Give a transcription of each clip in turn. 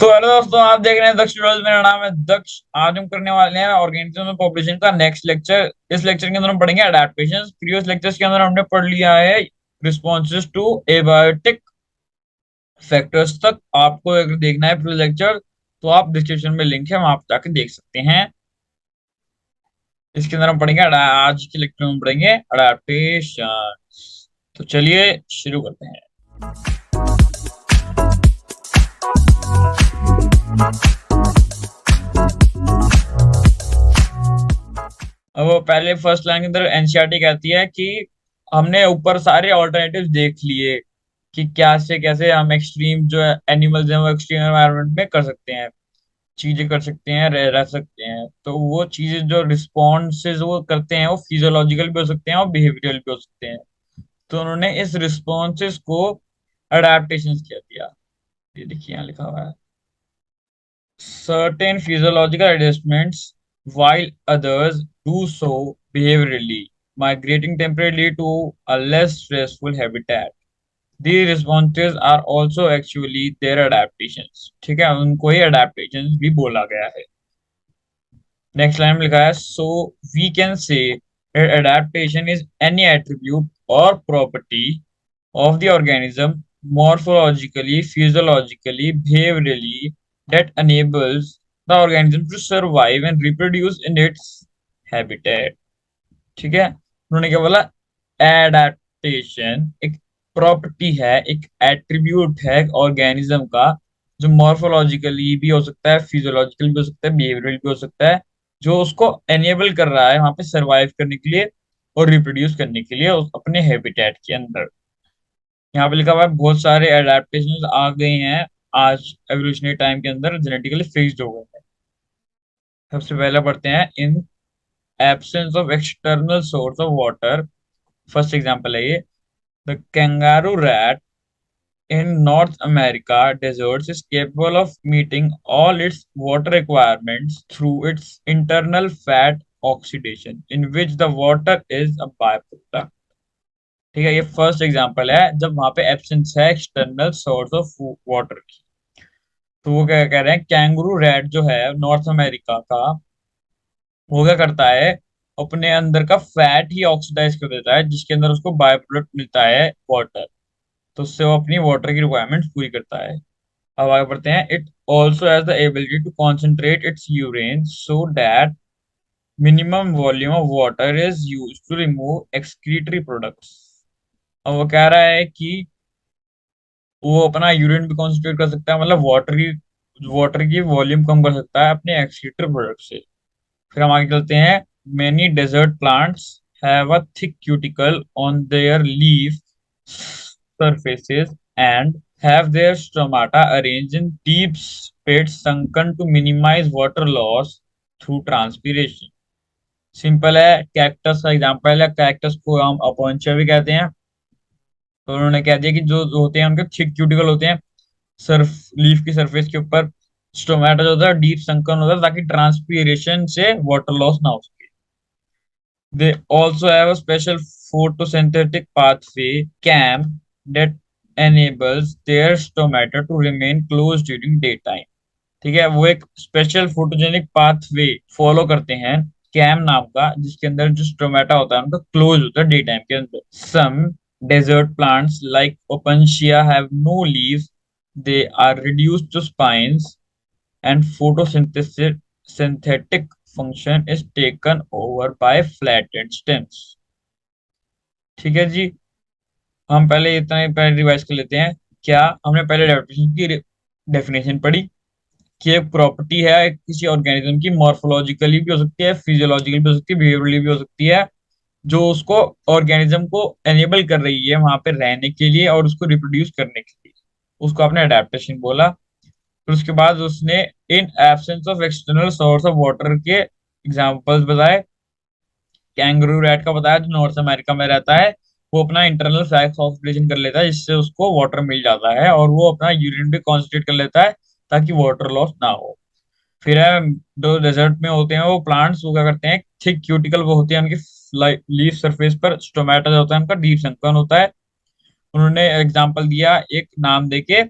तो हेलो दोस्तों, आप देख रहे हैं दक्ष ट्यूटोरियल। मेरा नाम है दक्ष। आज हम करने वाले हैं ऑर्गेनिज्म और पॉपुलेशन का नेक्स्ट लेक्चर। इस लेक्चर के अंदर हम पढ़ेंगे अडेप्टेशंस। प्रीवियस लेक्चर्स के अंदर हमने पढ़ लिया है रिस्पॉन्सेज टू एबायोटिक फैक्टर्स तक। आपको अगर देखना है प्रीवियस लेक्चर तो आप डिस्क्रिप्शन में लिंक है, वहां आप जाके देख सकते हैं। इसके अंदर हम पढ़ेंगे आज के लेक्चर में पढ़ेंगे अडेप्टेशन। तो चलिए शुरू करते हैं। अब वो पहले फर्स्ट लाइन के अंदर एनसीईआरटी कहती है कि हमने ऊपर सारे ऑल्टरनेटिव्स देख लिए कि क्या से कैसे हम एक्सट्रीम जो एनिमल्स हैं वो एक्सट्रीम एनवायरनमेंट में कर सकते हैं, चीजें कर सकते हैं, रह सकते हैं। तो वो चीजें जो रिस्पॉन्सेज वो करते हैं वो फिजियोलॉजिकल भी हो सकते हैं और बिहेवियरल भी हो सकते हैं। तो उन्होंने इस रिस्पॉन्सेज को अडेप्टेशन कह दिया। ये देखिए यहाँ लिखा हुआ है, certain physiological adjustments, while others do so behaviorally, migrating temporarily to a less stressful habitat. These responses are also actually their adaptations. ठीक है, उनको ही adaptations भी बोला गया है। नेक्स्ट लाइन में लिखा है, so we can say that adaptation is any attribute or property of the organism morphologically, physiologically, behaviorally that enables the organism to survive and reproduce in its habitat. ठीक है, उन्होंने क्या बोला? एडेप्टेशन एक property है, एक एट्रीब्यूट है organism का, जो मॉर्फोलॉजिकली भी हो सकता है, फिजियोलॉजिकल भी हो सकता है, बिहेवियरल भी हो सकता है, जो उसको एनेबल कर रहा है वहां पे सरवाइव करने के लिए और रिप्रोड्यूस करने के लिए अपने हैबिटेट के अंदर। यहाँ पे लिखा हुआ है बहुत सारे एडेप्टेशन आ गए हैं आज एवोल्यूशनरी टाइम के अंदर, जेनेटिकली फिक्स्ड हो गए हैं। सबसे पहले पढ़ते हैं, in absence of external source of water. First example है ये, the kangaroo rat in North America deserts is capable of meeting all its water requirements through its internal fat oxidation, in which the water is a byproduct। ठीक है, ये first example है जब वहां पे absence है एक्सटर्नल सोर्स ऑफ वाटर की। तो वो क्या कह रहे हैं, कैंगरू रैट जो है नॉर्थ अमेरिका का, वो क्या करता है, अपने अंदर का फैट ही ऑक्सीडाइज कर देता है, जिसके अंदर उसको बाय प्रोडक्ट मिलता है वाटर। तो उससे वो अपनी वाटर की रिक्वायरमेंट पूरी करता है। अब आगे बढ़ते हैं, it also has the ability to concentrate its urine so that minimum volume of water is use to remove excretory products. अब वो कह रहा है कि वो अपना यूरिन भी कॉन्सेंट्रेट कर सकता है, मतलब वाटर की वॉल्यूम कम कर सकता है अपने एक्सक्रीटर प्रोडक्ट से। फिर हम आगे चलते हैं, many desert plants have a thick cuticle on their leaf surfaces and have their stomata arranged in deep pits sunken to minimize water loss through transpiration। Simple है, कैक्टस का एग्जांपल है। कैक्टस को हम अपोइंशिया भी कहते हैं। तो उन्होंने कह दिया कि जो होते हैं उनके थिक क्यूटिकल होते हैं सर्फ लीफ की सरफेस के ऊपर, स्टोमेटा जो होता है डीप संकन होता है ताकि ट्रांसपीरेशन से वाटर लॉस ना हो सके। They also have a special photosynthetic pathway CAM that enables their stomata to remain closed during daytime। ठीक है, वो एक स्पेशल फोटोजेनिक पाथवे फॉलो करते हैं कैम नाम का, जिसके अंदर जो स्टोमेटा होता है उनका क्लोज होता है डे टाइम के अंदर। Some desert plants like opuntia have no leaves, they are reduced to spines and photosynthesis synthetic function is taken over by flattened stems। ठीक है जी, हम पहले इतना ही पहले रिवाइज कर लेते हैं। क्या हमने पहले डेफिनेशन की डेफिनेशन पढ़ी कि एक प्रॉपर्टी है किसी ऑर्गेनिज्म की, मॉर्फोलॉजिकली भी हो सकती है, फिजियोलॉजिकली भी हो सकती है, बिहेवियरली भी हो सकती है, जो उसको ऑर्गेनिज्म को एनेबल कर रही है वहां पे रहने के लिए और उसको रिप्रोड्यूस करने के लिए। उसको आपने अडेप्टेशन बोला। फिर उसके बाद उसने in absence of external source of water के एग्जांपल्स बताए। कैंगरू रैट का बताया जो नॉर्थ अमेरिका में रहता है, वो अपना इंटरनल फैट ऑक्सीडेशन कर लेता है जिससे उसको वाटर मिल जाता है, और वो अपना यूरिन भी कॉन्सेंट्रेट कर लेता है ताकि वाटर लॉस ना हो। फिर है, जो डेजर्ट में होते हैं वो प्लांट्स, वो क्या करते हैं, थिक क्यूटिकल वो होती है उनकी लीफ सरफेस पर, स्टोमेटा जो होता है उनका डीप संकन होता है। उन्होंने एग्जांपल दिया एक नाम देके,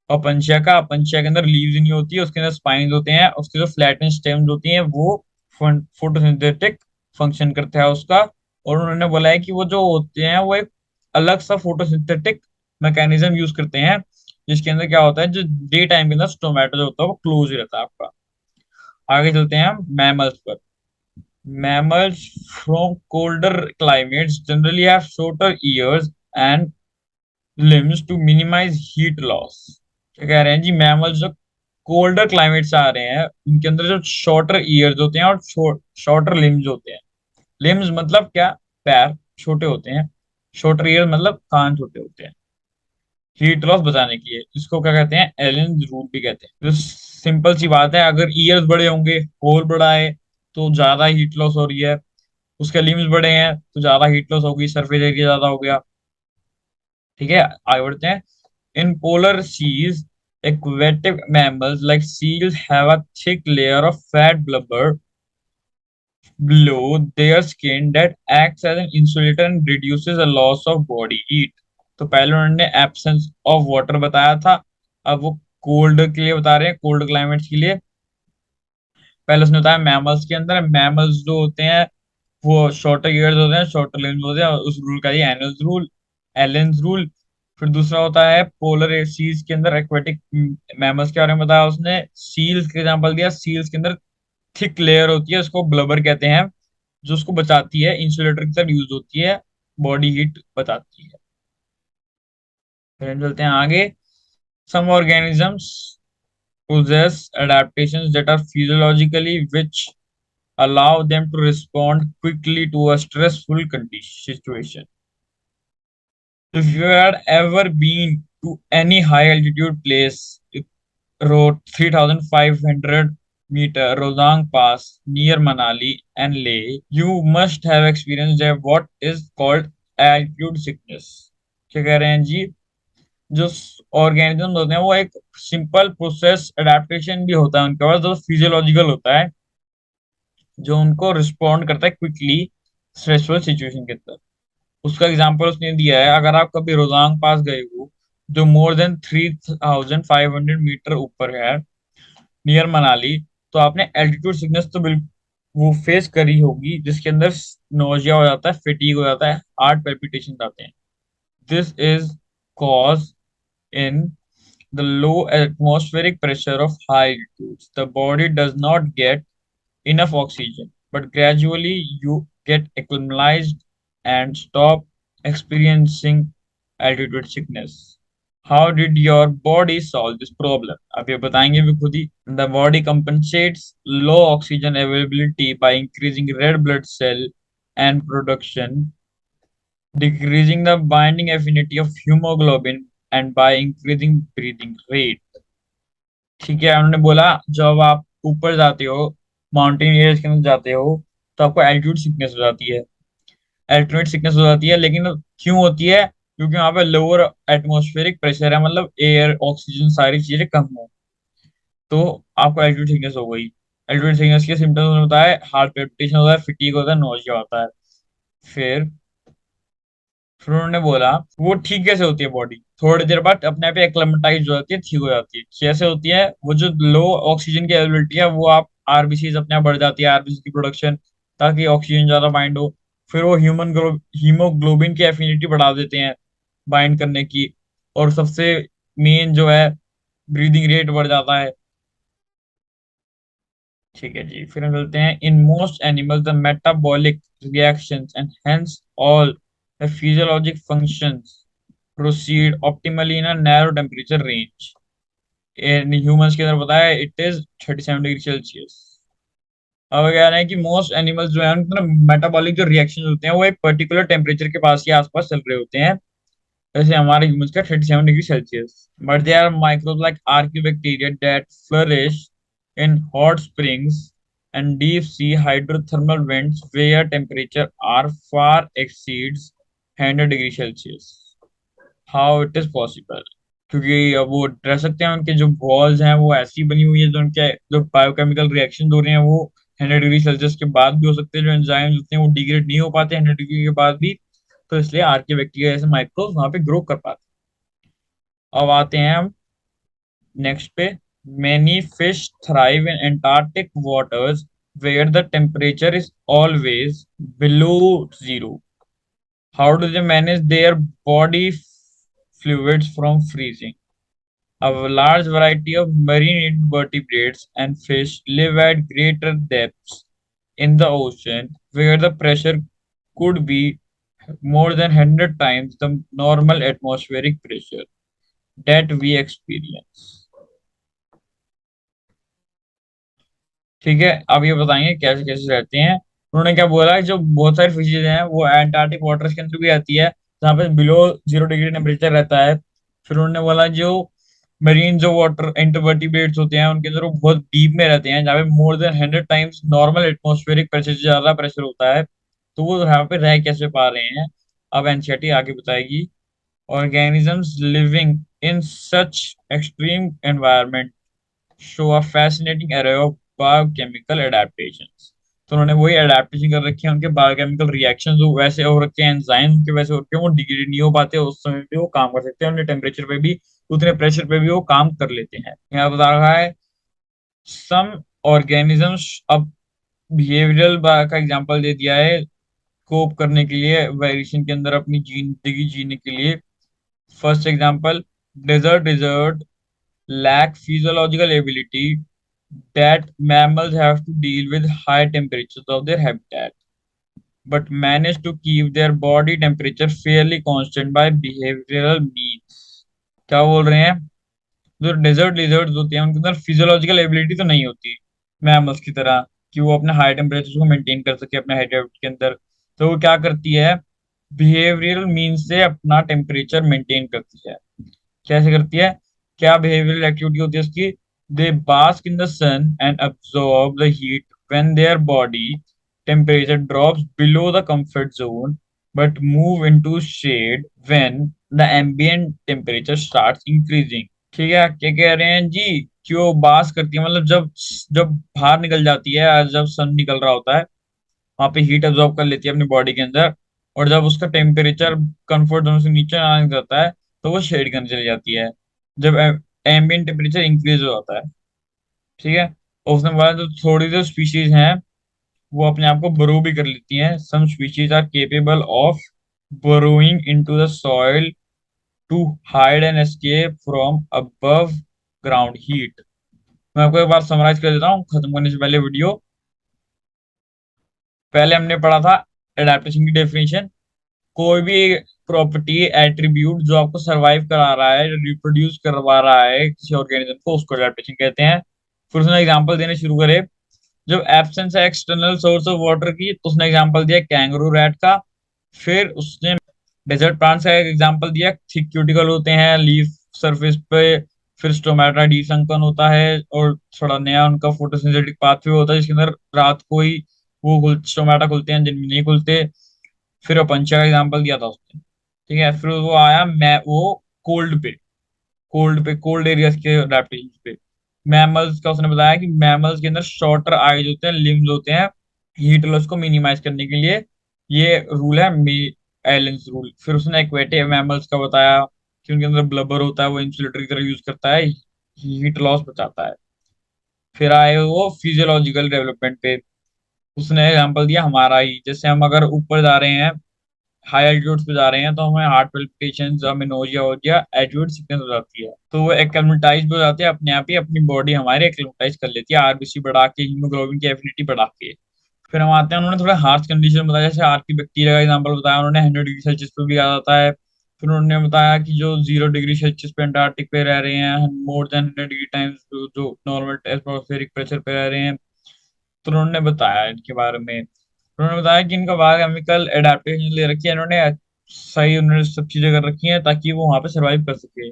अपंशिया के अंदर लीव्स नहीं होती है, उसके अंदर स्पाइन्स होते हैं, उसके जो फ्लैटेंड स्टेम्स होती हैं वो फोटोसिंथेटिक फंक्शन करता है उसका। और उन्होंने बोला है कि वो जो होते हैं वो एक अलग सा फोटोसिंथेटिक मैकेनिज्म यूज करते हैं, जिसके अंदर क्या होता है, जो डे टाइम के अंदर स्टोमेटा जो होता है वो क्लोज रहता है आपका। आगे चलते हैं हम मैमल्स पर। Mammals from colder climates generally have shorter ears and limbs to minimize heat loss। क्या कह रहे हैं जी, मैमल्स जो कोल्डर क्लाइमेट से आ रहे हैं उनके अंदर जो शॉर्टर ईयर्स होते हैं और शॉर्टर लिम्स होते हैं। लिम्स मतलब क्या, पैर छोटे होते हैं। शॉर्टर ईयर मतलब कान छोटे होते हैं, हीट लॉस बचाने के लिए। इसको क्या कहते हैं, एलन रूल भी कहते हैं। तो सिंपल सी बात है, अगर ईयर्स बड़े होंगे, होल बड़ा है, तो ज्यादा हीट लॉस हो रही है। उसके लिम्स बड़े हैं तो ज्यादा हीट लॉस होगी, सरफेस एरिया ज्यादा हो गया। ठीक है, आगे बढ़ते हैं। In polar seas aquatic mammals like seals have a thick layer of fat blubber below their skin that acts as an insulator and reduces the loss of body heat। तो पहले उन्होंने एब्सेंस ऑफ वाटर बताया था, अब वो cold के लिए बता रहे हैं, कोल्ड क्लाइमेट्स के लिए। पहले उसने बताया मैमल्स के अंदर, मैमल्स जो होते हैं वो शॉर्टर ईयर्स होते हैं, शॉर्टर लिम्स होते हैं, उस रूल का ये एनल्स रूल, एलेंस रूल। फिर दूसरा होता है पोलर सीज के अंदर एक्वेटिक मैमल्स के बारे में बताया उसने, सील्स के एग्जांपल दिया। सील्स के अंदर थिक लेयर होती है, उसको ब्लबर कहते हैं, जो उसको बचाती है, इंसुलेटर की तरह यूज होती है, बॉडी हीट बचाती है। फिर हम चलते हैं आगे। Some organisms possess adaptations that are physiologically which allow them to respond quickly to a stressful condition situation। If you had ever been to any high altitude place, it wrote 3,500 meter Rodang Pass near Manali and Leh, you must have experienced what is called altitude sickness। क्या कह रहे हैं जी, जो organism होते हैं वो एक simple process adaptation भी होता है उनके पास, जो फिजियोलॉजिकल होता है, जो उनको रिस्पॉन्ड करता है क्विकली स्ट्रेसफुल सिचुएशन के अंदर। उसका एग्जांपल उसने दिया है, अगर आप कभी रोजांग पास गए हो, जो मोर देन 3,500 मीटर ऊपर है, नियर मनाली, तो आपने एल्टीट्यूड सिकनेस तो बिल्कुल वो फेस करी होगी, जिसके अंदर नोजिया हो जाता है, फेटीग हो जाता है, हार्ट palpitations आते हैं। This is cause in the low atmospheric pressure of high altitudes. The body does not get enough oxygen, but gradually you get acclimatized and stop experiencing altitude sickness। How did your body solve this problem? अब ये बताएंगे भी खुद ही। The body compensates low oxygen availability by increasing red blood cell and production, decreasing the binding affinity of hemoglobin, and by increasing breathing rate। ठीक है, उन्होंने बोला जब आप ऊपर जाते हो, माउंटेन एरियाज के अंदर जाते हो, तो आपको एल्टीट्यूड सिकनेस हो जाती है। एल्टीट्यूड सिकनेस हो जाती है, लेकिन क्यों होती है? क्योंकि वहां पे लोअर एटमॉस्फेरिक प्रेशर है, मतलब एयर ऑक्सीजन सारी चीजें कम है, तो आपको एल्टीट्यूड सिकनेस हो गई। एल्टीट्यूड सिकनेस के सिम्टम्स होता है हार्ट पैल्पिटेशन होता है, फिटीग होता है, नोजिया होता है। फिर फिर उन्होंने बोला वो ठीक कैसे होती है बॉडी, थोड़ी देर बाद अपने आप एक्लेमेटाइज हो जाती है, ठीक हो जाती है। कैसे होती है? वो जो लो ऑक्सीजन की अवेलेबिलिटी है वो आप आरबीसी अपने आप बढ़ जाती है, आरबीसी की प्रोडक्शन, ताकि ऑक्सीजन ज्यादा बाइंड हो। फिर वो हीमोग्लोबिन की एफिनिटी बढ़ा देते हैं बाइंड करने की। और सबसे मेन जो है, ब्रीदिंग रेट बढ़ जाता है। ठीक है जी, फिर हम चलते हैं। In most animals the metabolic reactions and hence all the physiologic functions proceed optimally in a narrow temperature range. In humans के अंदर बताया इट इज 37 डिग्री सेल्सियस। अब कह रहे हैं कि मोस्ट एनिमल्स जो है उनके मेटाबॉलिक जो रिएक्शन होते हैं वो एक पर्टिकुलर टेम्परेचर के पास ही आसपास चल रहे होते हैं, जैसे हमारे ह्यूमंस का 37 degree Celsius. But there are microbes like archaebacteria that flourish in hot springs and deep sea hydrothermal vents where temperature are far exceeds 100 degree Celsius। How it is possible? क्योंकि अब वो रह सकते हैं, उनके जो वॉल्स हैं वो ऐसी बनी हुई है, जो उनके जो बायोकेमिकल रिएक्शन हो रहे हैं वो 100 डिग्री सेल्सियस के बाद भी हो सकते हैं। जो एंजाइम्स होते हैं वो डिग्रेड नहीं हो पाते 100 डिग्री के बाद भी, तो इसलिए आर्के बैक्टीरिया जैसे माइक्रोब्स वहां पे ग्रो कर पाते हैं। अब आते हैं हम नेक्स्ट पे, many fish thrive in Antarctic waters where the temperature is always below zero. How do they manage their body fluids from freezing? A large variety of marine invertebrates and fish live at greater depths in the ocean where the pressure could be more than 100 times the normal atmospheric pressure that we experience. ठीक है, अब ये बताएंगे कैसे कैसे रहते हैं। उन्होंने क्या बोला, जो बहुत सारी फिशेज हैं वो एंटार्क्टिक वाटर्स के अंदर भी आती है, जहाँ पे बिलो 0 डिग्री टेम्परेचर रहता है। फिर उन्होंने बोला जो मरीन जो वाटर इंटरवर्टिब्रेट्स होते हैं उनके अंदर वो बहुत डीप में रहते हैं, जहाँ पे more than 100 times normal atmospheric pressure से ज्यादा प्रेशर होता है। तो वो यहाँ पे रह कैसे पा रहे हैं, अब एनसीईआरटी आगे बताएगी। Organisms living in such extreme environment show a fascinating array of biochemical adaptations। तो उन्होंने वही एडेप्टेशन कर रखे हैं, उनके बायोकेमिकल रिएक्शन जो वैसे हो रखे हैं, एंजाइम उनके वैसे हो रखे हैं, वो डिग्रेड नहीं हो पाते, उस समय भी वो काम कर सकते हैं, उन्हें टेम्परेचर पे भी उतने प्रेशर पे भी वो काम कर लेते हैं। यहाँ बता रहा है सम ऑर्गेनिजम्स, अब बिहेवियरल का एग्जांपल दे दिया है, कोप करने के लिए वेरिएशन के अंदर अपनी जिंदगी जीने के लिए। First example, desert lizard lack physiological ability that mammals have to deal with high temperatures of their habitat, but manage to keep their body temperature fairly constant by behavioral means। क्या बोल रहे हैं, जो डेजर्ट लिजर्ड्स होते हैं उनके अंदर physiological ability तो नहीं होती मैमल्स की तरह कि वो अपने हाई टेम्परेचर को मेंटेन कर सके अपने हाइट के अंदर। तो वो क्या करती है, बिहेवियरल मीन्स से अपना टेम्परेचर मेंटेन करती है। कैसे करती है, क्या बिहेवियरल एक्टिविटी होती है उसकी, they bask in the sun and absorb the heat when their body temperature drops below the comfort zone but move into shade when the ambient temperature starts increasing. ठीक है, क्या कह रहे हैं जी, क्यों बास करती है, मतलब जब जब बाहर निकल जाती है, जब सन निकल रहा होता है वहां पे हीट अब्जॉर्ब कर लेती है अपनी बॉडी के अंदर, और जब उसका टेम्परेचर कंफर्ट जोन से नीचे आने जाता है तो वो शेड करने चली जाती है, जब एम्बिएंट टेम्परेचर इंक्रीज हो जाता है। ठीक है, और उसने बोला जो थोड़ी जो स्पीशीज हैं वो अपने आप को बरो भी कर लेती हैं, some species are capable of burrowing into the soil to hide and escape from above ground heat। मैं आपको एक बार समराइज कर देता हूँ खत्म करने से पहले वीडियो। पहले हमने पढ़ा था एडेप्टेशन की डेफिनेशन, कोई भी प्रॉपर्टी एट्रीब्यूट जो आपको सरवाइव करा रहा है, रिप्रोड्यूस करवा रहा है किसी ऑर्गेनिज्म को, उसको एडेप्टेशन कहते हैं। फिर उसने एग्जांपल देने शुरू करे, जब एब्सेंस है एक्सटर्नल सोर्स ऑफ वाटर की तो उसने एग्जांपल दिया कैंगरू रैट का। फिर उसने डेजर्ट प्लांट्स का एक एग्जांपल दिया, थिक क्यूटिकल होते हैं लीफ सरफेस पे। फिर स्टोमेटा डिसंकन होता है और थोड़ा नया उनका फोटोसिंथेटिक पाथवे होता है जिसके अंदर रात को ही वो स्टोमेटा खुलते हैं, दिन में नहीं खुलते। फिर अपंचा का एग्जांपल दिया था उसने। ठीक है, फिर वो आया मैं वो कोल्ड एरियाज के अडेप्टेशन पे। मैमल्स का उसने बताया कि मैमल्स के अंदर शॉर्टर आइज होते हैं, लिम्स होते हैं, हीट लॉस को मिनिमाइज करने के लिए। ये रूल है एलेंस रूल। फिर उसने एक्वेटिक मैमल्स का बताया कि उनके अंदर ब्लबर होता है, वो इंसुलेटर की तरह यूज करता है, हीट लॉस बचाता है। फिर आए वो फिजियोलॉजिकल डेवलपमेंट पे, उसने एग्जांपल दिया हमारा ही, जैसे हम अगर ऊपर जा रहे हैं, हाई एल्टीट्यूड्स पे जा रहे हैं तो हमें हार्ट पल्पिटेशन, हमें नोजिया हो गया, एल्टीट्यूड सिकनेस हो जाती है, तो वो एक्लेमेटाइज हो जाते हैं अपने आप ही, अपनी बॉडी हमारे एक्लेमेटाइज कर लेती है आरबीसी बढ़ा के, हीमोग्लोबिन की एफिनिटी बढ़ा के। फिर हम आते हैं, उन्होंने थोड़ा हार्श कंडीशन बताया, जैसे आर की बैक्टीरिया का एग्जाम्पल बताया उन्होंने, 100 डिग्री सेल्सियस पे भी आ जाता है। फिर उन्होंने बताया कि जो 0 डिग्री सेल्सियस पे अंटार्कटिक पे रह रहे हैं, मोर देन 100 डिग्री टाइम्स जो नॉर्मल एटमॉस्फेरिक प्रेशर पे रह रहे हैं, तो उन्होंने बताया इनके बारे में। उन्होंने बताया कि इनका बायोकेमिकल एडेप्टेशन ले रखी है इन्होंने, सही उन्होंने सब चीजें कर रखी हैं ताकि वो वहां पे सरवाइव कर सके।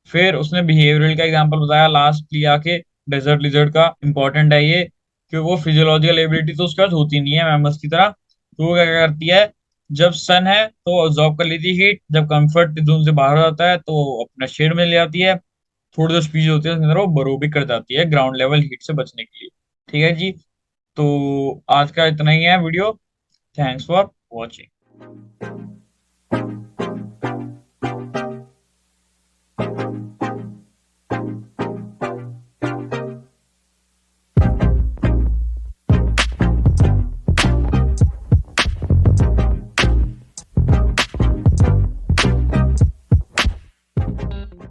फिर उसने बिहेवियरल का एग्जांपल बताया लास्ट आके, डेजर्ट लिजर्ड का इंपॉर्टेंट है ये, कि वो फिजियोलॉजिकल एबिलिटी तो उसके पास होती नहीं है मैमल्स की तरह। तो वो क्या करती है, जब सन है तो ऑब्जॉर्ब कर लेती है हीट, जब कंफर्ट जोन से बाहर हो जाता है तो अपना शेड में ले आती है। थोड़ी जो स्पीशीज होती है उसके अंदर वो बरो भी कर जाती है ग्राउंड लेवल हीट से बचने के लिए। ठीक है जी, तो आज का इतना ही है वीडियो। Thanks for watching.